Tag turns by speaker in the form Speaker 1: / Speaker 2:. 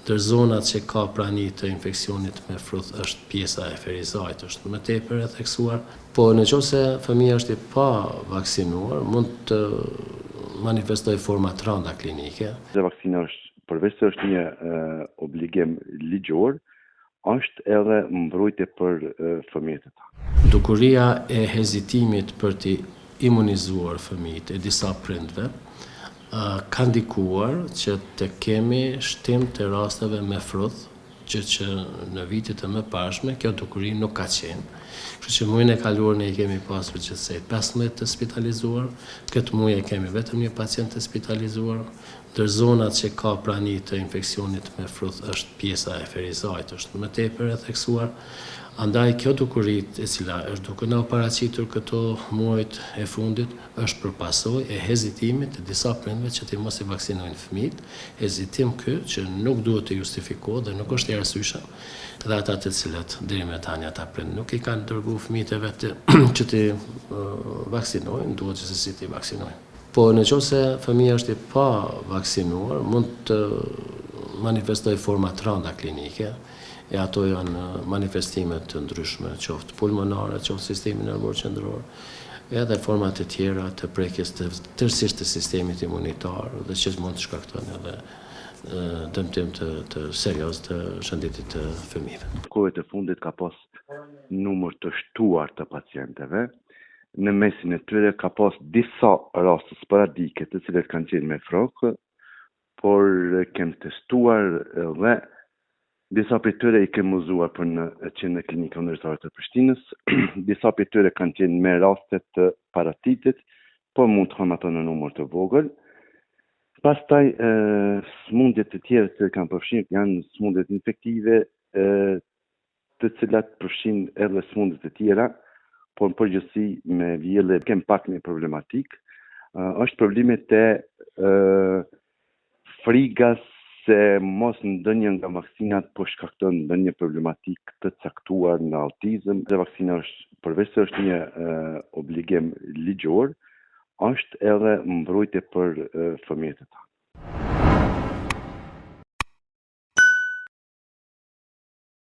Speaker 1: Ndër zonat që ka prani të infeksionit me fruth është pjesa e ferizajt, është më tepër e theksuar, po nëse fëmia është i pa vaksinuar, mund të manifestoj forma të rënda klinike.
Speaker 2: Vaksina është, përveç se është një obligim ligjor, është edhe mbrojtje për fëmijët e ta.
Speaker 1: Dukuria e hezitimit për të imunizuar fëmijët e disa prindve ka ndikuar që të kemi shtim të rasteve me fruth, që në vitet e mëparshme kjo dukuri nuk ka qenë. Kështu që muajin e kaluar ne i kemi pasur gjithsej 15 të spitalizuar, këtë muaj e kemi vetëm një pacient të spitalizuar. Ndër zonat që ka prani të infeksionit me fruth është pjesa e ferizajt, është më tepër e theksuar. Andaj kjo dukuri e cila është duke na paraqitur këto muajt e fundit është për pasojë e hezitimit të disa prindve që të mos i vaksinojnë fëmijët, hezitim ky që nuk duhet të justifikohet dhe nuk është i arsyeshëm. Dhe ata të cilët deri më tani ata prind nuk i kanë dërguar fëmijët e vet që të vaksinojnë, duhet që se të vaksinojnë. Po nëse fëmia është i pa vaksinuar, mund të manifestoj forma të rënda klinike, e ato janë manifestimet të ndryshme, qoftë pulmonare, qoftë sistemi nervor qendror, edhe format e tjera të prekjes tërësisht të sistemit imunitar dhe që mund të shkaktojnë edhe dëmtim të serioz të shëndetit të fëmijëve.
Speaker 2: Në kohët e fundit ka pas numër të shtuar të pacientëve. Në mesin e tyre ka pas disa raste sporadike të cilat kanë qenë me frokë, por kemë testuar dhe disa për tyre i kemë uzuar për në klinika universitare të Prishtinës, disa për tyre kanë qenë me rastet të paratitit, por mund të kanë ato në numër të vogël. Pastaj smundjet të tjera që kanë përfshirë janë smundjet infektive, të cilat përfshin edhe smundjet të tjera, por në përgjithësi me vjelle kemë pak një problematik. Është problemet e frigas se mos ndonjë nga vaksinat po shkakton ndonjë problematik të caktuar në autizëm. Dhe vaksina është, përveç se është një obligim ligjor, është edhe mbrojtje për fëmijët e ta.